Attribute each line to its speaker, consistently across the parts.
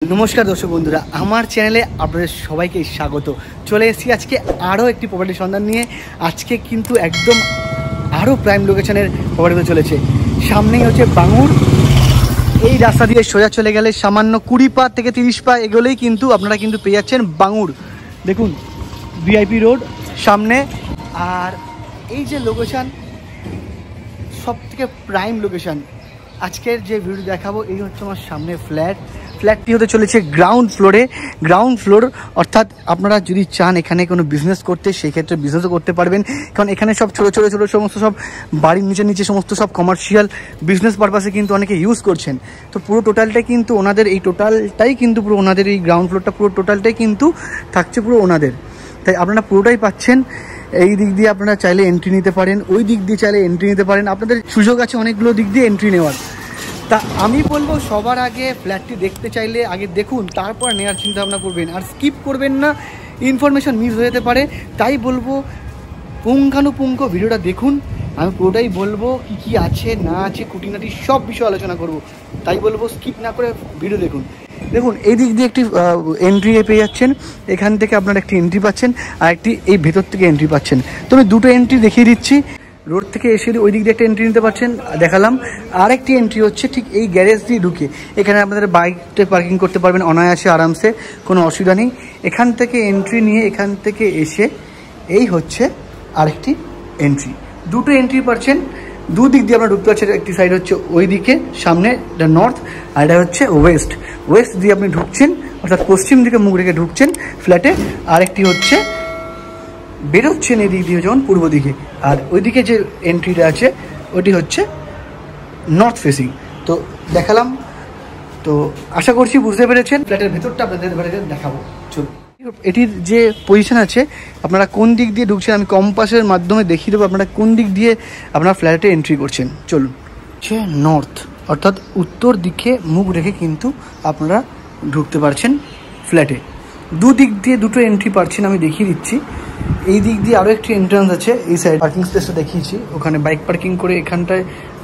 Speaker 1: नमस्कार दर्शक बंधुरा आमार चैनेले आपनादेर सबाइके स्वागत। चले एसेछि आजके आरो एकटी प्रपार्टी सन्धान निये। आजके किन्तु एकदम आरो प्राइम लोकेशनेर प्रपार्टी चलेছে। सामनेই হচ্ছে বাঙুর। এই রাস্তা দিয়ে সোজা চলে গেলে সামান্য 20 পা থেকে 30 পা এগোলেই কিন্তু আপনারা কিন্তু পেয়ে যাচ্ছেন বাঙুর। দেখুন ভিআইপি রোড সামনে। আর এই যে লোকেশন সবথেকে প্রাইম লোকেশন। আজকের যে ভিডিও দেখাবো এই হচ্ছে আমার সামনে ফ্ল্যাটটি হতে চলেছে গ্রাউন্ড ফ্লোর অর্থাৎ আপনারা যদি চান এখানে কোনো বিজনেস করতে সেই ক্ষেত্রে বিজনেসও করতে পারবেন, কারণ এখানে সব ছোটো সমস্ত সব বাড়ির নিচে সমস্ত সব কমার্শিয়াল বিজনেস পারপাসে কিন্তু অনেকে ইউজ করছেন। তো পুরো টোটালটাই কিন্তু ওনাদের, এই টোটালটাই কিন্তু পুরো ওনাদের, এই গ্রাউন্ড ফ্লোরটা পুরো টোটালটাই কিন্তু থাকছে পুরো ওনাদের। তাই আপনারা পুরোটাই পাচ্ছেন। এই দিক দিয়ে আপনারা চাইলে এন্ট্রি নিতে পারেন, ওই দিক দিয়ে চাইলে এন্ট্রি নিতে পারেন, আপনাদের সুযোগ আছে অনেকগুলো দিক দিয়ে এন্ট্রি নেওয়ার। তা আমি বলবো সবার আগে ফ্ল্যাটটি দেখতে চাইলে আগে দেখুন, তারপর নেওয়ার চিন্তা ভাবনা করবেন। আর স্কিপ করবেন না, ইনফরমেশন মিস হয়ে যেতে পারে। তাই বলবো পুঙ্খানুপুঙ্খ ভিডিওটা দেখুন। আমি পুরোটাই বলবো কী কী আছে না আছে, খুঁটিনাটি সব বিষয়ে আলোচনা করব। তাই বলবো স্কিপ না করে ভিডিও দেখুন। দেখুন এই দিক দিয়ে একটি এন্ট্রি পেয়ে যাচ্ছেন, এখান থেকে আপনারা একটি এন্ট্রি পাচ্ছেন আর একটি এই ভেতর থেকে এন্ট্রি পাচ্ছেন। তো আমি দুটো এন্ট্রি দেখিয়ে দিচ্ছি। রোড থেকে এসে ওই দিক দিয়ে একটা এন্ট্রি নিতে পারছেন, দেখালাম। আর একটি এন্ট্রি হচ্ছে ঠিক এই গ্যারেজ দিয়ে ঢুকে, এখানে আপনাদের বাইকটা পার্কিং করতে পারবেন অনায়াসে আরামসে, কোনো অসুবিধা নেই। এখান থেকে এন্ট্রি নিয়ে এখান থেকে এসে এই হচ্ছে আরেকটি এন্ট্রি। দুটো এন্ট্রি পাচ্ছেন, দুদিক দিয়ে আপনারা ঢুকতে পারছেন। একটি সাইড হচ্ছে ওই দিকে সামনে, এটা নর্থ, আর এটা হচ্ছে ওয়েস্ট দিয়ে আপনি ঢুকছেন, অর্থাৎ পশ্চিম দিকে মুখ রেখে ঢুকছেন ফ্ল্যাটে। আরেকটি হচ্ছে বেরোচ্ছেন এই দিক দিয়ে যখন পূর্ব দিকে, আর ওইদিকে যে এন্ট্রিটা আছে ওটি হচ্ছে নর্থ ফেসিং। তো দেখালাম, তো আশা করছি বুঝতে পেরেছেন। ফ্ল্যাটের ভেতরটা আপনাদের দেখাবো, চলুন। এটির যে পজিশন আছে, আপনারা কোন দিক দিয়ে ঢুকছেন আমি কম্পাসের মাধ্যমে দেখিয়ে দেবো আপনারা কোন দিক দিয়ে আপনারা ফ্ল্যাটে এন্ট্রি করছেন। চলুন। হচ্ছে নর্থ অর্থাৎ উত্তর দিকে মুখ রেখে কিন্তু আপনারা ঢুকতে পারছেন ফ্ল্যাটে। দুদিক দিয়ে দুটো এন্ট্রি পাচ্ছেন, আমি দেখিয়ে দিচ্ছি। এই দিক দিয়ে আরও একটি এন্ট্রান্স আছে, এই সাইড পার্কিং স্পেসটা দেখিয়েছি, ওখানে বাইক পার্কিং করে এখানটায়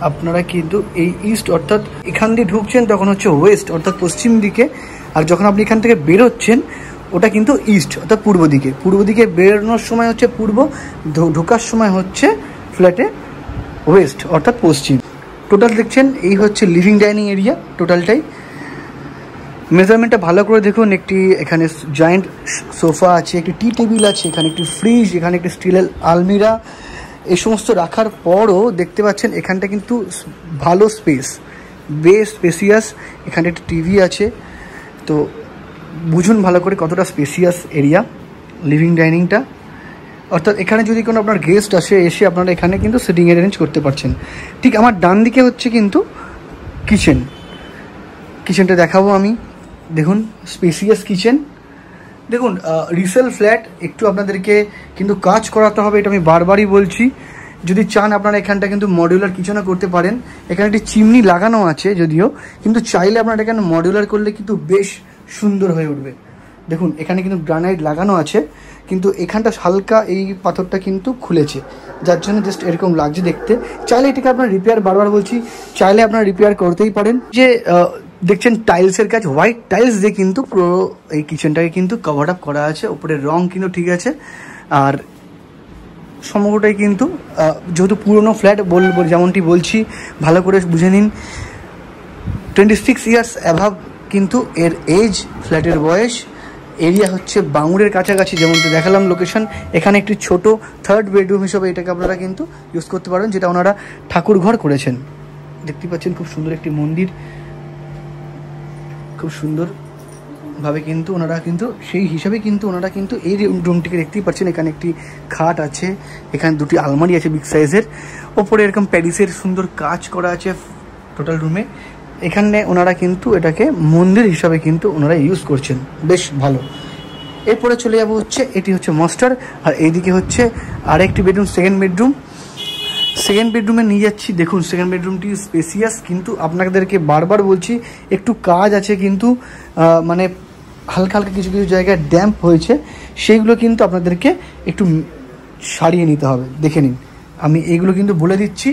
Speaker 1: আপনারা কিন্তু এই ইস্ট অর্থাৎ এখান দিয়ে ঢুকছেন তখন হচ্ছে ওয়েস্ট অর্থাৎ পশ্চিম দিকে, আর যখন আপনি এখান থেকে বেরোচ্ছেন ওটা কিন্তু ইস্ট অর্থাৎ পূর্ব দিকে বেরোনোর সময় হচ্ছে পূর্ব, ঢোকার সময় হচ্ছে ফ্ল্যাটে ওয়েস্ট অর্থাৎ পশ্চিম। টোটাল দেখছেন এই হচ্ছে লিভিং ডাইনিং এরিয়া টোটালটাই। মেজারমেন্টটা ভালো করে দেখুন। একটি এখানে জয়েন্ট সোফা আছে, একটি টি টেবিল আছে, এখানে একটি ফ্রিজ, এখানে একটি স্টিলের আলমিরা, এই সমস্ত রাখার পরও দেখতে পাচ্ছেন এখানটা কিন্তু ভালো স্পেস, বেশ স্পেসিয়াস। এখানে একটি টিভি আছে, তো বুঝুন ভালো করে কতটা স্পেসিয়াস এরিয়া লিভিং ডাইনিংটা। অর্থাৎ এখানে যদি কোনো আপনার গেস্ট আসে, এসে আপনারা এখানে কিন্তু সিটিং অ্যারেঞ্জ করতে পারছেন। ঠিক আমার ডান দিকে হচ্ছে কিন্তু কিচেনটা দেখাবো আমি। দেখুন স্পেসিয়াস কিচেন। দেখুন রিসেল ফ্ল্যাট, একটু আপনাদেরকে কিন্তু কাজ করাতে হবে, এটা আমি বারবারই বলছি। যদি চান আপনারা এখানটা কিন্তু মডিউলার কিচেনও করতে পারেন। এখানে একটি চিমনি লাগানো আছে যদিও, কিন্তু চাইলে আপনারা এখানে মডিউলার করলে কিন্তু বেশ সুন্দর হয়ে উঠবে। দেখুন এখানে কিন্তু গ্রানাইট লাগানো আছে, কিন্তু এখানটা হালকা এই পাথরটা কিন্তু খুলেছে, যার জন্য জাস্ট এরকম লাগছে দেখতে। চাইলে এটাকে আপনার রিপেয়ার, বারবার বলছি, চাইলে আপনারা রিপেয়ার করতেই পারেন। যে দেখছেন টাইলসের কাজ, হোয়াইট টাইলস দিয়ে কিন্তু পুরো এই কিচেনটাকে কিন্তু কভার আপ করা আছে। ওপরের রং কিন্তু ঠিক আছে। আর সমগ্রটাই কিন্তু যেহেতু পুরনো ফ্ল্যাট বলবো, যেমনটি বলছি ভালো করে বুঝে নিন, 26 ইয়ার্স অ্যাভাব কিন্তু এর এজ, ফ্ল্যাটের বয়স। এরিয়া হচ্ছে বাঙুরের কাছাকাছি, যেমন দেখালাম লোকেশন। এখানে একটি ছোট 3rd বেডরুম হিসেবে এটাকে আপনারা কিন্তু ইউজ করতে পারেন, যেটা ওনারা ঠাকুর ঘর করেছেন। দেখতে পাচ্ছেন খুব সুন্দর একটি মন্দির, খুব সুন্দরভাবে কিন্তু ওনারা কিন্তু সেই হিসাবে কিন্তু ওনারা কিন্তু এই রুমটিকে দেখতেই পাচ্ছেন। এখানে একটি খাট আছে, এখানে দুটি আলমারি আছে বিগ সাইজের, ওপরে এরকম প্যারিসের সুন্দর কাজ করা আছে টোটাল রুমে। এখানে ওনারা কিন্তু এটাকে মন্দির হিসাবে কিন্তু ওনারা ইউজ করছেন, বেশ ভালো। এরপরে চলে যাবো হচ্ছে, এটি হচ্ছে মাস্টার, আর এইদিকে হচ্ছে আরেকটি বেডরুম, সেকেন্ড বেডরুমে নিয়ে যাচ্ছি। দেখুন সেকেন্ড বেডরুমটি স্পেসিয়াস, কিন্তু আপনাদেরকে বারবার বলছি একটু কাজ আছে, কিন্তু মানে হালকা কিছু জায়গায় ড্যাম্প হয়েছে, সেইগুলো কিন্তু আপনাদেরকে একটু সারিয়ে নিতে হবে। দেখে নিন, আমি এইগুলো কিন্তু বলে দিচ্ছি,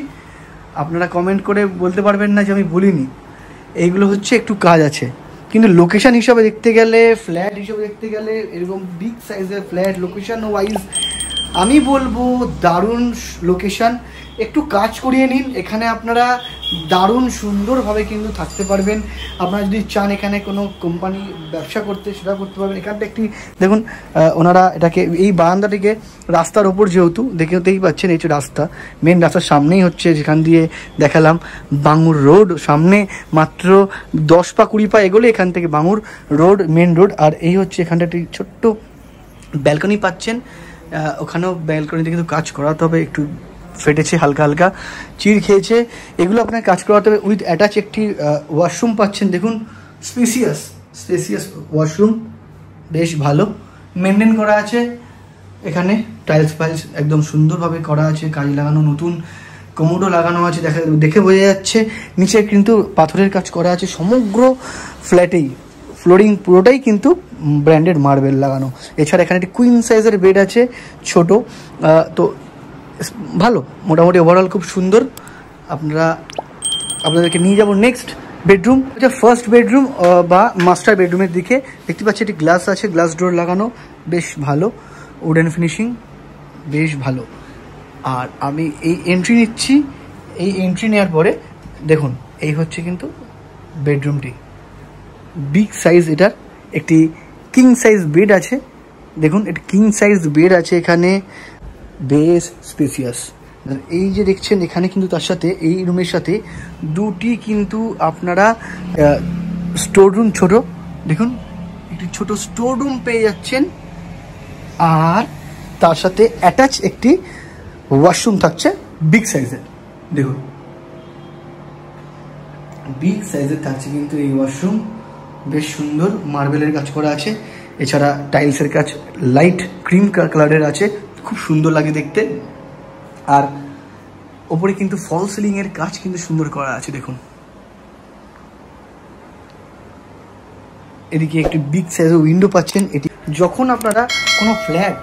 Speaker 1: আপনারা কমেন্ট করে বলতে পারবেন না যে আমি বলিনি। এইগুলো হচ্ছে একটু কাজ আছে, কিন্তু লোকেশন হিসাবে দেখতে গেলে, ফ্ল্যাট হিসাবে দেখতে গেলে, এরকম বিগ সাইজের ফ্ল্যাট লোকেশন ওয়াইজ আমি বলবো দারুণ লোকেশন। একটু কাজ করিয়ে নিন, এখানে আপনারা দারুণ সুন্দরভাবে কিন্তু থাকতে পারবেন। আপনারা যদি চান এখানে কোনো কোম্পানি ব্যবসা করতে, সেটা করতে পারবেন। এখানটা একটি দেখুন, ওনারা এটাকে এই বারান্দাটিকে রাস্তার ওপর যেহেতু দেখতেই পাচ্ছেন, এই যে রাস্তা, মেন রাস্তার সামনেই হচ্ছে, যেখান দিয়ে দেখালাম বাঙুর রোড, সামনে মাত্র 10 পা 20 পা এগোলে এখান থেকে বাঙুর রোড, মেন রোড। আর এই হচ্ছে এখানটা একটি ছোট্ট ব্যালকনি পাচ্ছেন, ওখানেও ব্যালকনিতে কিন্তু কাজ করাতে হবে, একটু ফেটেছে, হালকা হালকা চিড় খেয়েছে, এগুলো আপনার কাজ করাতে হবে। উইথ অ্যাটাচ একটি ওয়াশরুম পাচ্ছেন, দেখুন স্পেসিয়াস ওয়াশরুম, বেশ ভালো মেনটেন করা আছে। এখানে টাইলস ফাইলস একদম সুন্দরভাবে করা আছে, কাজ লাগানো, নতুন কমোডও লাগানো আছে, দেখে বোঝা যাচ্ছে। নিচে কিন্তু পাথরের কাজ করা আছে, সমগ্র ফ্ল্যাটেই ফ্লোরিং পুরোটাই কিন্তু ব্র্যান্ডেড মার্বেল লাগানো। এছাড়া এখানে একটি কুইন সাইজের বেড আছে, ছোট, তো ভালো, মোটামুটি ওভারঅল খুব সুন্দর। আপনাদেরকে নিয়ে যাব নেক্সট বেডরুম, এটা ফার্স্ট বেডরুম বা মাস্টার বেডরুমের দিকে। দেখতে পাচ্ছি একটি গ্লাস আছে, গ্লাস ডোর লাগানো, বেশ ভালো, উডেন ফিনিশিং বেশ ভালো। আর আমি এই এন্ট্রি নিচ্ছি, এই এন্ট্রি নেওয়ার পরে দেখুন এই হচ্ছে কিন্তু বেডরুমটি, বিগ সাইজ। এটার একটি কিং সাইজ বেড আছে, দেখুন এটা কিং সাইজ বেড আছে এখানে, বেশ স্পেসিয়াস। এই যে দেখছেন এখানে কিন্তু তার সাথে, এই রুমের সাথে দুটি কিন্তু আপনারা স্টোর রুম, ছোট দেখুন একটি ছোট স্টোর রুম পেয়ে যাচ্ছেন। আর তার সাথে অ্যাটাচ একটি ওয়াশরুম থাকছে বিগ সাইজের, দেখুন বিগ সাইজের থাকছে কিন্তু এই ওয়াশরুম, বেশ সুন্দর মার্বেলের কাজ করা আছে। এছাড়া টাইলসের কাজ লাইট ক্রিম কালারের আছে, খুব সুন্দর লাগে দেখতে। আর ওপরে কিন্তু ফল সিলিং এর কাজ কিন্তু সুন্দর করা আছে, দেখুন এদিকে একটি বিগ সাইজের উইন্ডো পাচ্ছেন। এটি যখন আপনারা কোনো ফ্ল্যাট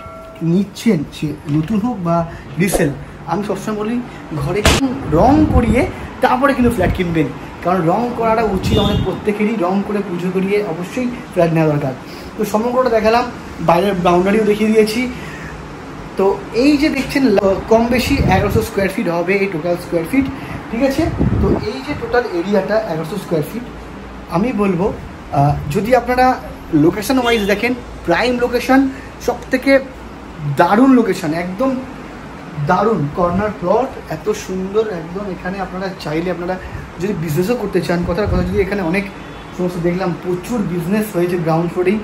Speaker 1: নিচ্ছেন, সে নতুন হোক বা রিসেল, আমি সবসময় বলি ঘরে কিন্তু রং করিয়ে তারপরে কিন্তু ফ্ল্যাট কিনবেন, কারণ রং করাটা উচিত আমাদের প্রত্যেকেরই। রং করে পুজো করিয়ে অবশ্যই ফ্ল্যাট নেওয়া দরকার। তো সমগ্রটা দেখালাম, বাইরের বাউন্ডারিও দেখিয়ে দিয়েছি। তো এই যে দেখছেন কম বেশি 1100 স্কোয়ার ফিট হবে এই টোটাল স্কোয়ার ফিট, ঠিক আছে। তো এই যে টোটাল এরিয়াটা 1100 স্কোয়ার ফিট, আমি বলবো যদি আপনারা লোকেশন ওয়াইজ দেখেন, প্রাইম লোকেশন, সব থেকে দারুণ লোকেশন, একদম দারুণ কর্নার প্লট, এত সুন্দর একদম। এখানে আপনারা চাইলে আপনারা যদি বিজনেসও করতে চান, কথার কথা, যদি এখানে অনেক সমস্ত দেখলাম প্রচুর বিজনেস হয়েছে, গ্রাউন্ড ফ্লোরেই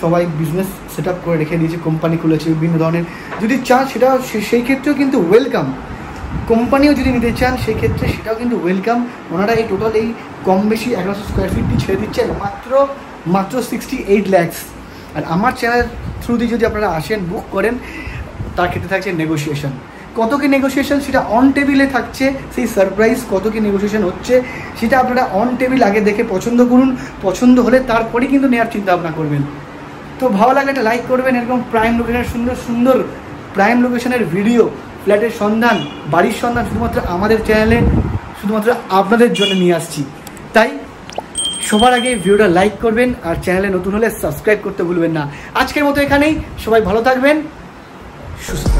Speaker 1: সবাই বিজনেস সেট আপ করে রেখে দিয়েছে, কোম্পানি খুলেছে বিভিন্ন ধরনের, যদি চান সেটা সেই ক্ষেত্রেও কিন্তু ওয়েলকাম। কোম্পানিও যদি নিতে চান সেই ক্ষেত্রে সেটাও কিন্তু ওয়েলকাম। ওনারা এই টোটাল এই কম বেশি 1100 স্কোয়ার ফিটটি ছেড়ে দিচ্ছেন মাত্র 68 lakhs। আর আমার চ্যানেল থ্রু দিয়ে যদি আপনারা আসেন, বুক করেন, তার ক্ষেত্রে থাকছে নেগোসিয়েশন। কত কি নেগোসিয়েশন সেটা অন টেবিলে থাকছে, সেই সারপ্রাইজ কত কি নেগোসিয়েশন হচ্ছে সেটা আপনারা অন টেবিল আগে দেখে পছন্দ করুন, পছন্দ হলে তারপরেই কিন্তু নেওয়ার চিন্তা ভাবনা করবেন। তো ভালো লাগলে একটা লাইক করবেন। এরকম প্রাইম লোকেশনের সুন্দর সুন্দর প্রাইম লোকেশনের ভিডিও, ফ্ল্যাটের সন্ধান, বাড়ির সন্ধান শুধুমাত্র আমাদের চ্যানেলে, শুধুমাত্র আপনাদের জন্য নিয়ে আসছি। তাই সবার আগে ভিডিওটা লাইক করবেন, আর চ্যানেলে নতুন হলে সাবস্ক্রাইব করতে ভুলবেন না। আজকের মতো এখানেই, সবাই ভালো থাকবেন, সুস্থ